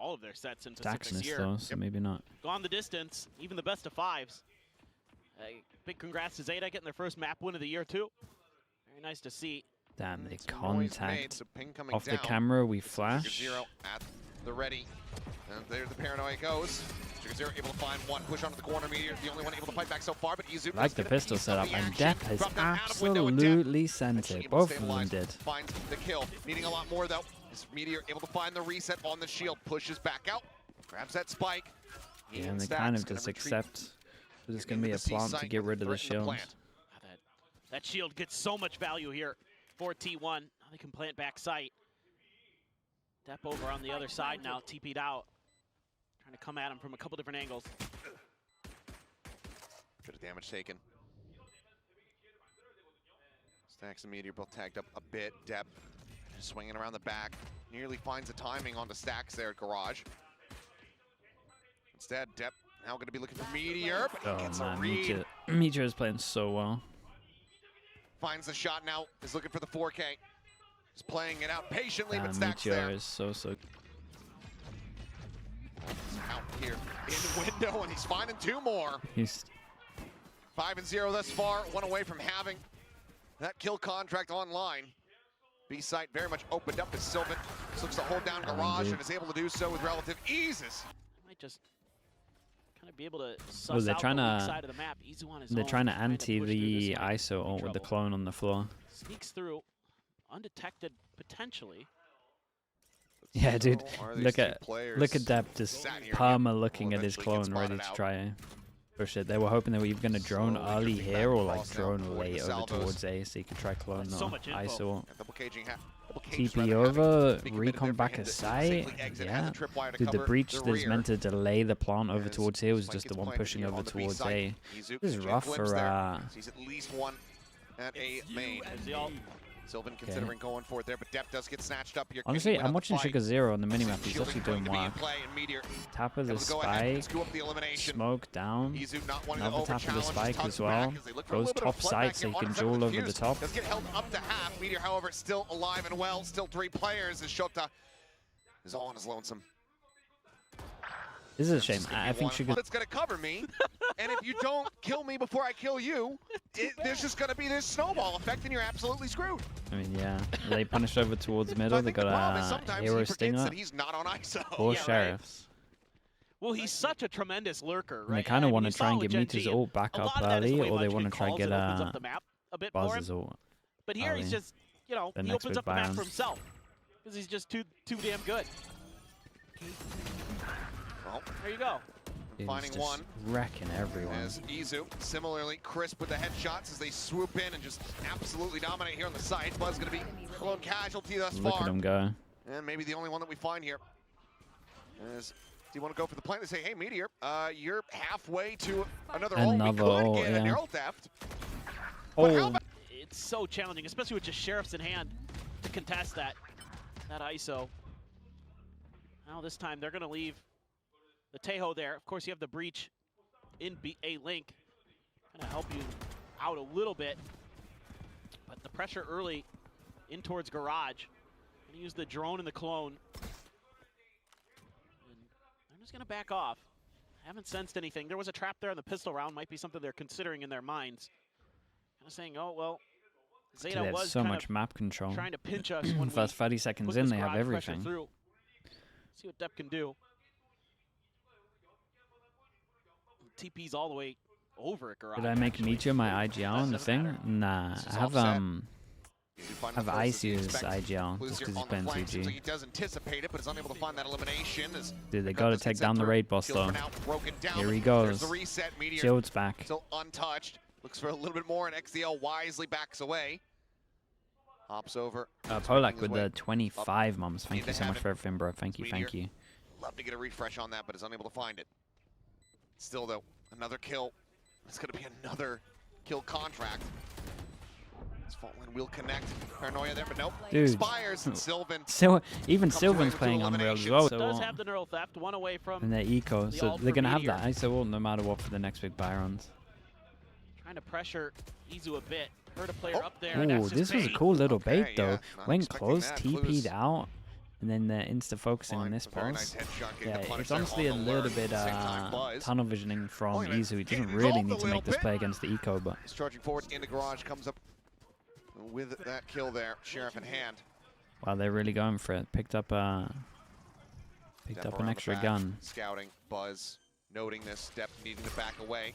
all of their sets in Pacific Daxness here. though, so maybe not. Gone the distance, even the best of fives. Big congrats to ZETA getting their first map win of the year too. Very nice to see. Damn, they Noise made, contact so ping coming off the down. camera. We Sugar flash. Zero at the ready. And there the paranoia goes. Sugar Zero able to find one, push onto the corner. Meteor, the only one able to fight back so far, but Izu Like the pistol setup, and Depp has absolutely sent it. Both of them did. Finds the kill. Needing a lot more though. Is Meteor able to find the reset on the shield, pushes back out, grabs that spike. Yeah, and they kind of just accept there's going to be a plant to get rid of the shield. That shield gets so much value here for T1. Now they can plant back sight. Depp over on the other side now, TP'd out. Trying to come at him from a couple different angles. Bit of damage taken. Stacks and Meteor both tagged up a bit. Depp just swinging around the back. Nearly finds the timing on the Stacks there at Garage. Instead, Depp now going to be looking for Meteor, but he gets a read. Meteor is playing so well. Finds the shot now, is looking for the 4K. Just playing it out patiently, but Stacks Meteor there. is so. Out here in the window, and he's finding two more. He's 5-0 thus far, one away from having that kill contract online. B-site very much opened up as Sylvan looks to hold down Garage and is able to do so with relative eases. Might just kind of be able to suss out the weak side of the map. Izu on his they're own, trying to anti the like ISO ult with the clone on the floor. Sneaks through, undetected potentially. Yeah, dude, look at Depp just perma looking at his clone, ready to try push it. They were hoping they were either going to drone early here or like drone way over towards A so you could try clone or ISO. TP over, recon back a sight. Yeah, dude, the breach that's meant to delay the plant over towards here was just the one pushing over towards A. This is rough for Sees at least one at A main. Sylvan considering going for it there, but Depp does get snatched up here. Honestly, I'm watching Sugar Zero on the minimap. He's actually doing work. Tap of the spike, smoke down, another tap of the spike as well. Goes top side so he can duel over the top. Does get held up to half. Meteor, however, still alive and well. Still 3 players as Shota is all on his lonesome. This is a shame. I think Sugar... It's going to cover me, and if you don't kill me before I kill you, there's just going to be this snowball effect, and you're absolutely screwed. I mean, yeah. They punished over towards the middle. They got a hero stinger. He's not on ISO. 4 sheriffs. Well, he's such a tremendous lurker, right? And they kind of want to try and get Meteor's ult back up early, or they want to try and get Buzz's ult. But here he's just, you know, he opens up the map for himself because he's just too damn good. Well, there you go. Finding one. Wrecking everyone. As Izu, similarly crisp with the headshots as they swoop in and just absolutely dominate here on the site. Buzz going to be a lone casualty thus far. Look at him go. And maybe the only one that we find here. As, do you want to go for the plant? They say, hey, Meteor, you're halfway to another ult. We could get a neural theft. Oh. It's so challenging, especially with just sheriffs in hand to contest that ISO. Now this time they're going to leave the Tejo there. Of course, you have the breach in A link. Kind of help you out a little bit. But the pressure early in towards Garage. Gonna use the drone and the clone. And I'm just gonna back off. Haven't sensed anything. There was a trap there on the pistol round. Might be something they're considering in their minds. Kind of saying, oh, well, ZETA was so much map control. Trying to pinch us when first 30 seconds in, they have everything. See what Depp can do. TP's all the way over at Garage. Did I make Meteor my IGL on the thing? Nah, I have Icy's IGL just because he's playing 2G. He does anticipate it, but is unable to find that elimination. Dude, they gotta take down the raid boss though. Here he goes. Shield's back. Still untouched. Looks for a little bit more, and XDL wisely backs away. Hops over. Polak with the 25 mums. Thank you so much for everything, bro. Thank you, thank you. Love to get a refresh on that, but is unable to find it. Still, though, another kill. It's going to be another kill contract. This Faultland will connect. Paranoia there, but nope. Dude. Expires, and Sylvan. Even Sylvan's playing Unreal as well. Does have the neural theft, one away from. And their eco, so they're going to have that ISO ult no matter what for the next big Byrons. Trying to pressure Izu a bit. Heard a player up there. Oh, this was a cool little bait though. Went close, TP'd out. And then they're insta-focusing on this pulse. Yeah, it's honestly a little bit tunnel visioning from Izu. He doesn't really need to make this play against the eco, but... He's charging forward into garage, comes up with that kill there, Sheriff in hand. Wow, they're really going for it. Picked up an extra gun. Scouting, Buzz, noting this, Depth needing to back away.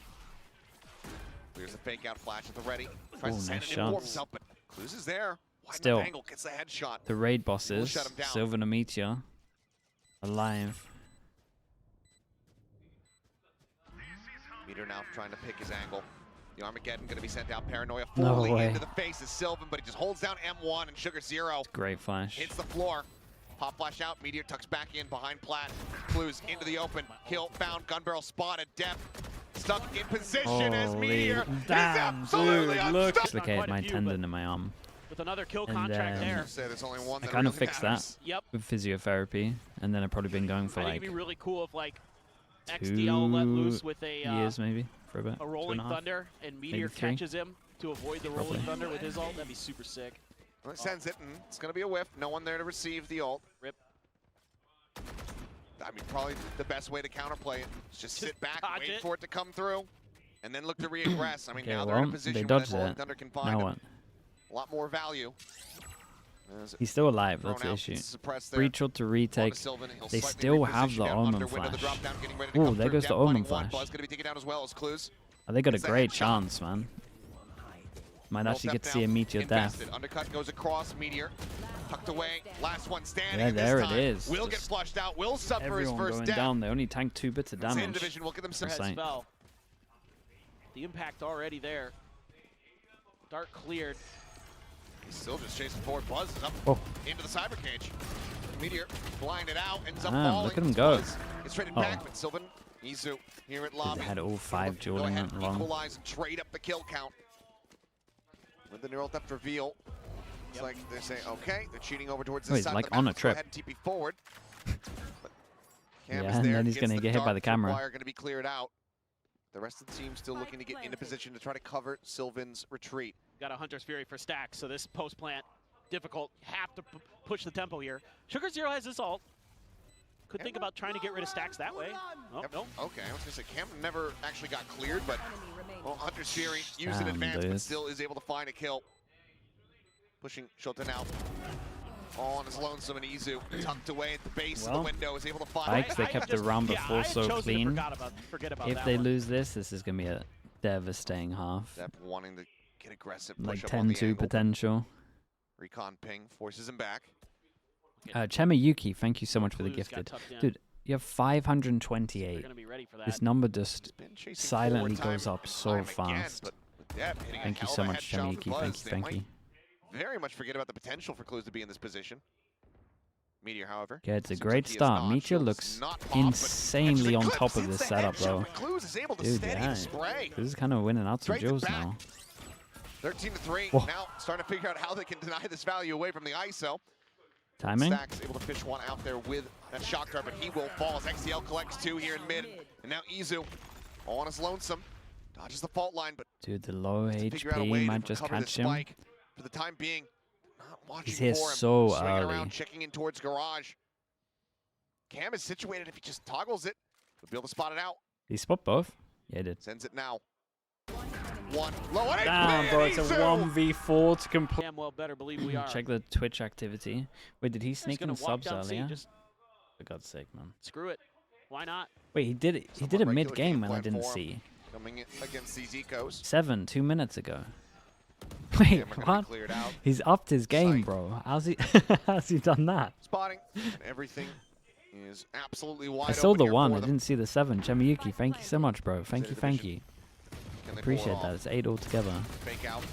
There's a fake out flash at the ready. Tries to send it in, warms up, but Clues is there. Still, angle, gets the headshot. The raid bosses, Sylvan and Meteor, alive. Meteor now trying to pick his angle. The Armageddon going to be sent out. Paranoia fully into the face of Sylvan, but he just holds down M1 and Sugar Zero. Great flash. Hits the floor. Pop flash out. Meteor tucks back in behind Plat. Clues into the open. Kill found. Gun barrel spotted. Depth stuck in position as Meteor. Damn, absolutely dude, look. Dislocated my tendon in my arm. With another kill contract there. I kind of fixed that with physiotherapy, and then I've probably been going for I think like it'd be really cool if like XDL let loose with a years maybe for a bit. A rolling thunder, and Meteor catches him to avoid the rolling thunder with his ult. That'd be super sick. Well, it sends it, and it's gonna be a whiff. No one there to receive the ult. Rip. I mean, probably the best way to counterplay it is just sit back, wait for it to come through, and then look to re-aggress. I mean, now they're in a position where that rolling thunder can find them. A lot more value. He's still alive, that's the issue. Breach ult to retake. They still have the Omen flash. Oh, there goes the Omen flash. Oh, they got a great chance, man. Might actually get to see a Meteor death. Undercut goes across, Meteor tucked away. Last one standing. Yeah, there it is. Will get flushed out. Will suffer his first death. Down. They only tanked 2 bits of damage. Division will get themselves. The impact already there. Dark cleared. He's still just chasing forward. Buzz is up into the cyber cage. Meteor blinded out, ends up falling. Look at him go. It's traded back, but Sylvan, Izu here at lobby. They had all 5 dueling and long. Equalize and trade up the kill count. With the neural depth reveal, it's like they say, okay, they're cheating over towards the side like of the on map. a trip. Go ahead and TP forward. Yeah, and then he's gonna get hit by the camera. Going to be cleared out. The rest of the team still looking to get into position to try to cover Sylvan's retreat. Got a Hunter's Fury for stacks, so this post plant difficult. Have to push the tempo here. Sugar Zero has his ult. Could think about trying to get rid of stacks that way. Oh, no. Okay, I was gonna say Cam never actually got cleared, but Hunter's Fury used in advance, but still is able to find a kill. Pushing Shota now. All on his lonesome, and Izu tucked away at the base of the window is able to find. Spikes, they kept the round before so clean. If they lose this is gonna be a devastating half. Dep wanting to get aggressive, like 10-2 potential. Recon ping forces him back. Chema Yuki, thank you so much for the gifted. Dude, you have 528. This number just silently goes up so fast. Thank you so much, Chema Yuki. Thank you. Very much forget about the potential for Clues to be in this position. Meteor, however. Yeah, it's a great start. Meteor looks insanely on top of this setup, though. Dude, yeah. This is kind of winning out some jewels now. 13-3. Now starting to figure out how they can deny this value away from the ISO. Timing. Stacks able to fish one out there with that shock dart, but he will fall as XCL collects 2 here in mid. And now Izu, all on his lonesome, dodges the fault line, but dude, the low HP might just catch him. For the time being, not watching he's here for him. so Swinging early. Around, checking in towards garage. Cam is situated. If he just toggles it, he'll be able to spot it out. Did he spot both? Yeah, he did. Sends it now. One low. Damn, bro, it's a 1v4 to complete. Damn well better believe we are. Check the Twitch activity. Wait, did he sneak in subs earlier? For God's sake, man. Screw it. Why not? Wait, he did it. He did it mid-game when I didn't see. Coming in against these ecos. 2 minutes ago. Wait, what? He's upped his game, bro. How's he done that? Spotting. Everything is absolutely wide. I saw the 1. I didn't see the 7. Chemiyuki, thank you so much, bro. Thank you. Appreciate that. It's 8 altogether. Fake out.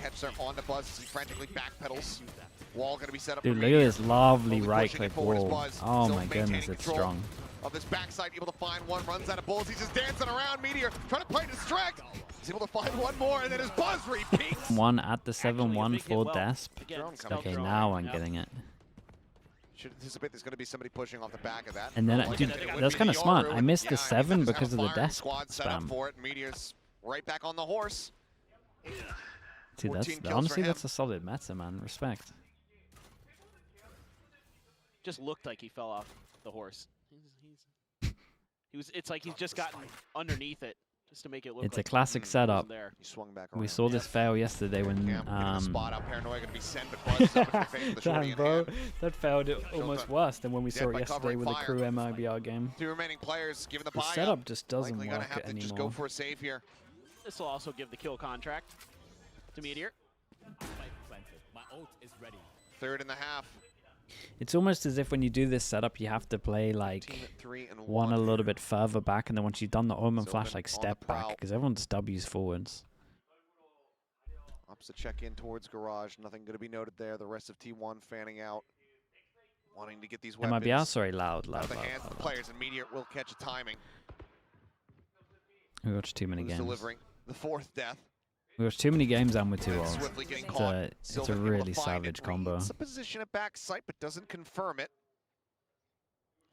Catch there on the Buzz as he frantically backpedals. Wall gonna be set up. Dude, look at this lovely right-click wall. Oh my goodness, it's strong. Of this backside, able to find one, runs out of bullets. He's just dancing around. Meteor trying to play distract. He's able to find one more, and then his Buzz repeats. 1 at the 7-1 for Desp. Okay, now I'm getting it. Should anticipate there's going to be somebody pushing off the back of that. And then, dude, that's kind of smart. I missed the 7 because of the Desp spam. For it. Meteor's right back on the horse. Dude, honestly, that's a solid meta, man. Respect. Just looked like he fell off the horse. It's like he's just gotten underneath it just to make it look. It's like a classic setup. there. He swung back We saw this fail yesterday when spot out. Paranoia gonna be sent, but Buzz is up in the face with the shorty damn, in bro, hand. that failed it almost worse than when we saw Dead it by yesterday covering with the fire. crew MIBR game. 2 remaining players given the The buy setup just doesn't Likely gonna work have to anymore. just go for a save here. This will also give the kill contract to Meteor. My ult is ready. 3rd in the half. It's almost as if when you do this setup, you have to play like Team at 3 and one a little bit further back, and then once you've done the omen Sylvan flash, like on step the back, prowl. because everyone's W's forwards. Opposite check in towards garage. Nothing going to be noted there. The rest of T1 fanning out, wanting to get these weapons MIBR, sorry, loud. out of the hands of the players, and Meteor will catch a timing. We watched too many Who's games. delivering the 4th death. We watched too many games and with two And ults. swiftly getting It's caught. a, it's a Sylvan able to really find it, savage combo. reads the position at backside, but doesn't confirm it.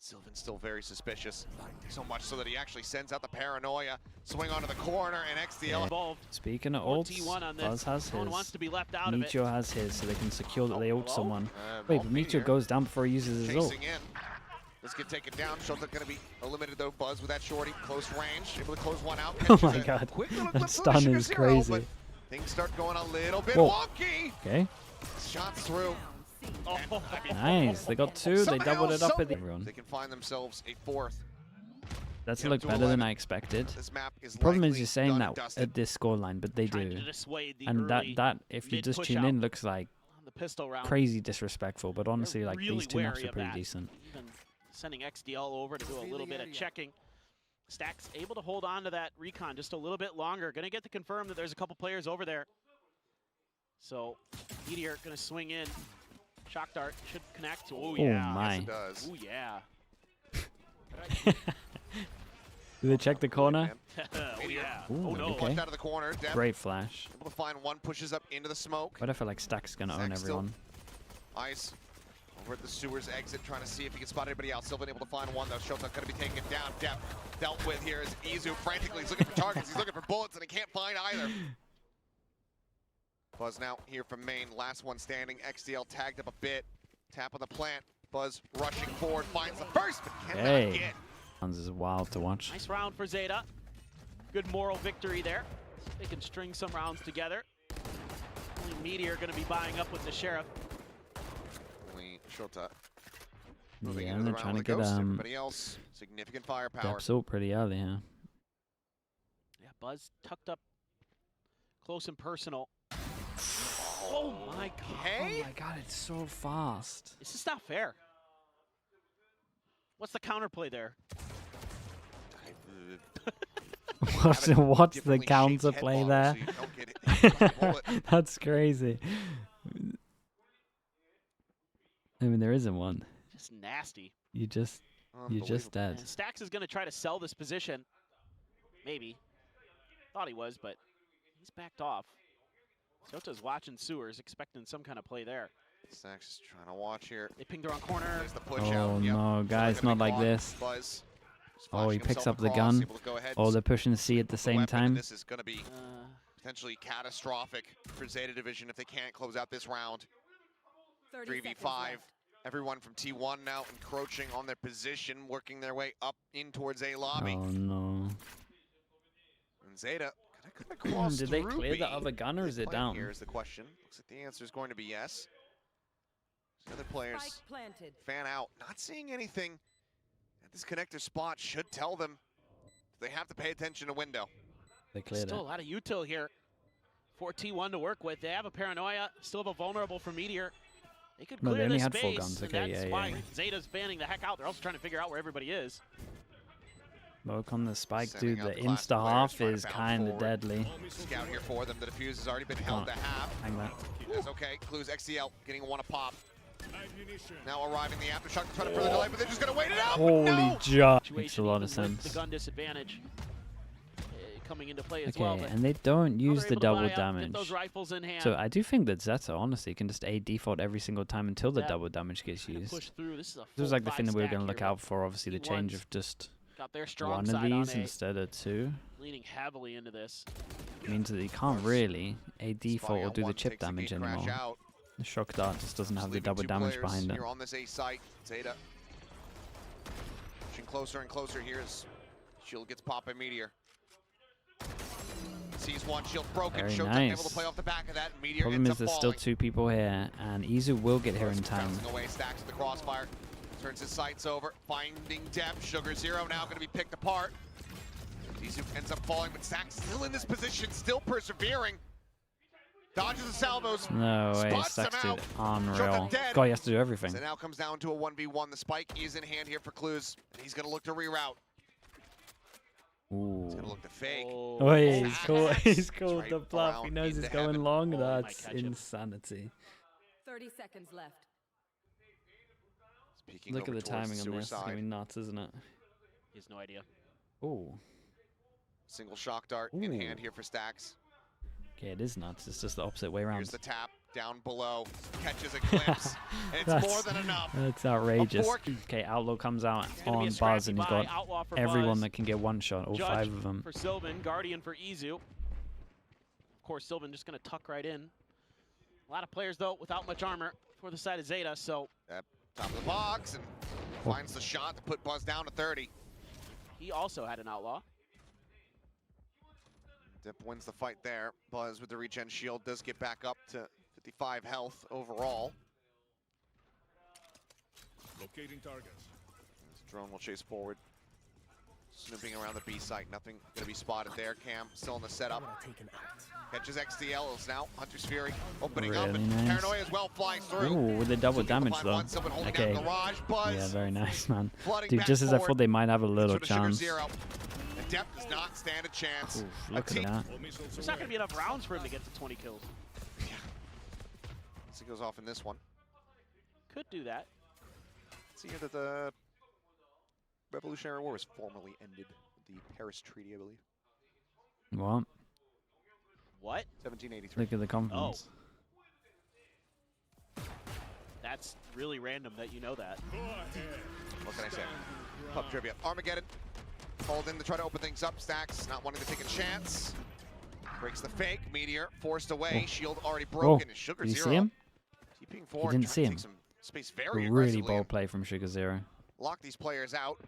Sylvan's still very suspicious. So much so that he actually sends out the Paranoia. Swing onto the corner, and XDL Involved. Speaking of More ults, T1 on this. Buzz has No one wants his. to be left out of it. Meteor has his, so they can secure that they ult hello? someone. Wait, but Meteor goes down before he uses his ult. Chasing in. Let's get taken down. Shota going to be eliminated though. Buzz with that shorty, close range, able to close one out. Oh Catches my a god, quick little that glimpse of the stun Sugar is Zero, crazy. but things start going a little bit Whoa. wonky. Okay, Shots through. Oh, nice. They got two. They Somehow, doubled it up at the They everyone. can find themselves a 4th. That's Yeah, look to better than 11. I expected. This map is Problem is likely you're saying done that and dusted. at this scoreline, but they trying do. to dissuade the And early that if you just mid-push tune out in, looks like on the pistol round. crazy disrespectful. But honestly, like really these two maps wary are of pretty that. decent. Even sending XDL over to do a little bit of checking. Stack's able to hold on to that recon just a little bit longer. Gonna get to confirm that there's a couple players over there. So Meteor gonna swing in. Shock dart should connect. Oh yeah. my. Yes, it does. Oh yeah. Do they check the corner? Oh yeah. Ooh, Oh no. okay. Flushed out of the corner. Depth, Great flash. able to find one, pushes up into the smoke. But I feel like Stack's gonna own Stack's still- everyone. Ice over at the sewers exit, trying to see if he can spot anybody else. Sylvan able to find one, though. Shota going to be taken down. Depth dealt with here as Izu frantically. He's looking for targets. He's looking for bullets, and he can't find either. Buzz now here from main. Last one standing. XDL tagged up a bit. Tap on the plant. Buzz rushing forward. Finds the first, but cannot Hey. get. This is wild to watch. Nice round for ZETA. Good moral victory there. They can string some rounds together. Only Meteor going to be buying up with the Sheriff. Only Shota moving Yeah, into and the they're round trying to with get Ghost. Everybody else, significant firepower. Depth's ult pretty early, huh? Yeah, Buzz tucked up close and personal. Oh my god. Hey? Oh my god, it's so fast. This is not fair. What's the counterplay there? What's the Differently shaped counterplay headlock there? so you don't get hit. Bullet. That's crazy. I mean, there isn't one. Just nasty. You're just dead. And Stax is going to try to sell this position. Maybe. Thought he was, but he's backed off. Sota's watching sewers, expecting some kind of play there. Stax is trying to watch here. They pinged the wrong corner. There's the push Oh out. Yep. no, guys, Gonna not be like caught. this. Buzz is Oh, he flashing picks himself up the across, gun. able to go ahead, Oh, they're pushing C at the same weapon, and time. This is going to be potentially catastrophic for Zeta Division if they can't close out this round. 3v5. Everyone from T1 now encroaching on their position, working their way up in towards A lobby. Oh no. And Zeta gonna come across Did they through clear B. the other gun or is it down? Here's the question. Looks like the answer is going to be yes. The other players fan out, not seeing anything at this connector spot should tell them they have to pay attention to window. They cleared Still it. a lot of util here for T1 to work with. They have a Paranoia, still have a vulnerable for Meteor. They could No, clear they only this had full space, guns. and Okay, that's yeah, why yeah. Zeta's fanning the heck out. They're also trying to figure out where everybody is. Smoke on the spike, Sending dude. out The the class insta players, half trying to is bounce kind of forward. deadly. Scout here for them. The defuse has already been held to half. Hang that. That's okay. Clues XCL getting one a pop. Now arriving the aftershock to try to further delay, but they're just going to wait it out. Holy no! job. Situation Makes a lot of even with sense. The gun disadvantage coming into play as Okay, well. But and they don't now use they're the able to double buy up, damage. Get those rifles in hand. So I do think that ZETA honestly can just A default every single time until the Yeah. double damage gets Trying to used. push through. This is a This was full like the thing that we were five going to stack look here. out for, obviously the change T1's of just got their strong one of side on these A, instead of two. leaning heavily into this. Means that you can't really A default or do the chip damage anymore. Out. The shock dart just doesn't have the double damage behind it. Here on this A site, ZETA pushing closer and closer here as shield gets popped by Meteor. Sees one, shield broken. Very Showtime nice. able to play off the back of that. Meteor Problem ends is up there's still falling. 2 people here, and Izu will get here in time. Bouncing away, stacks the crossfire. Turns his sights over, finding depth. Sugar Zero now going to be picked apart. Izu ends up falling, but Stax still in this position, still persevering. Dodges the salvos. No way, spots Stax him out. did unreal. Showtime dead. God, he has to do everything. So now comes down to a 1v1. The spike is in hand here for Clues. He's going to look to reroute. Ooh. He's going to look to fake. Oh, yeah, he's cool. He's called Right the bluff. He around knows into it's going heaven. long. Oh, That's might catch him. insanity. 30 seconds left. Peeking Look at over the towards timing on this. It's Suicide. going to be nuts, isn't it? He has no idea. Ooh. Single shock dart in Ooh. hand here for Stax. Okay, it is nuts. It's just the opposite way around. Here's the tap down below. Catches a glimpse. And it's more than enough. That's outrageous. fork. Okay, Outlaw comes out It's gonna be on a Buzz, scrappy and he's buy. got Outlaw for everyone Buzz. that can get one shot, all Judge 5 of them. for Sylvan, Guardian for Izu. Of course, Sylvan just going to tuck right in. A lot of players, though, without much armor for the side of ZETA, so Top of the box and finds the shot to put Buzz down to 30. he also had an Outlaw. Dip wins the fight there. Buzz with the regen shield does get back up to 55 health overall. Locating targets. This drone will chase forward. Snooping around the B site. Nothing going to be spotted there. Cam still in the setup. Catches XDL is now Hunter's Fury opening up, Really and nice. Paranoia as well flies through. Ooh, with the double damage Find though. one, Sylvan holding Okay. down Garage. Buzz Yeah, very nice, man. flooding Dude, back just as I forward. thought they might have a little Sort of Sugar chance. Zero. And Dep does not stand a chance. Oof, look at that. There's not going to be enough rounds for him to get to 20 kills. So he goes off in this one. Could do that. See here that the Revolutionary War was formally ended with the Paris Treaty, I believe. What? What? 1783. Look at the confidence. That's really random that you know that. What can I say? Pub trivia. Armageddon. Called in to try to open things up. Stax not wanting to take a chance. Breaks the fake. Meteor forced away. Oh. Shield already broken. And Sugar Did you Zero see him? keeping forward. didn't trying see to him. Take some space very Really aggressively bold and play from Sugar Zero. lock these players out.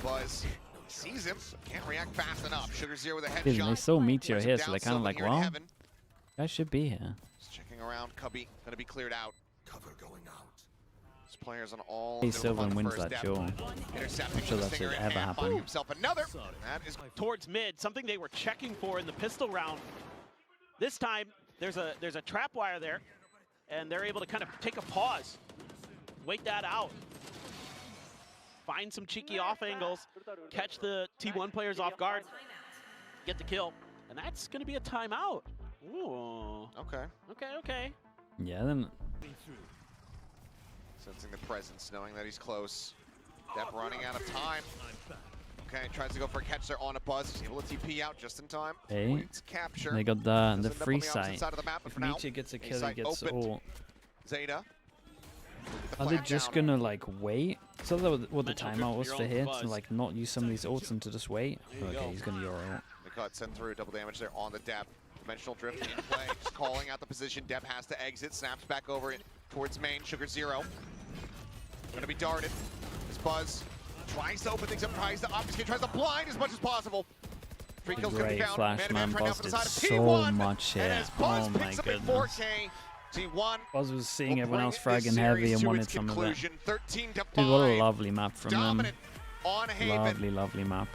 Buzz sees him. Can't react fast enough. Sugar Zero with a Dude, headshot. they saw Meteor Brings him here, down. so they're kind of Sylvan like, here in well, heaven. guys should be here. Just checking around. Cubby going to be cleared out. Cover going out. There's players on all. Hey, middle Sylvan lines wins first that depth. duel. Intercepting sure with a that's stinger in ever hand, happened. finding himself another. That is Towards mid, something they were checking for in the pistol round. This time, there's a trap wire there, and they're able to kind of take a pause, wait that out, find some cheeky off angles, catch the T1 players off guard, get the kill, and that's going to be a timeout. Ooh. okay. Okay. Yeah, then Sensing the presence, knowing that he's close. Depp running out of time. Okay, tries to go for a catch there on a Buzz. He's able to TP out just in time. Hey. Points capture. they got Does the end up on free the opposite sight. side of the map, but If for now, Meteor gets a A kill, he site gets opened. all. ZETA. Are they just gonna like wait? So that was what the Mental timeout drift was for for your here own to Buzz. like not use some of these ults and to just wait. There you Okay, go. he's gonna Euro ult. The cut sent through, double damage there on the Depp. Dimensional drift in play, just calling out the position. Depp has to exit, snaps back over it towards main. Sugar Zero. Gonna be darted. This Buzz tries to open things up, tries to obfuscate, tries to blind as much as possible. 3 kills gonna be Great found. flash, Man-to-man man. trying Buzz out for the did side of so T1. much And here. as Buzz Oh my picks up a goodness. 4K, T1 Buzz was seeing will everyone else bring this fragging heavy series and to wanted its some of it. conclusion. 13 to 5. Dude, what a lovely map from them. Dominant on Haven. Lovely, lovely map.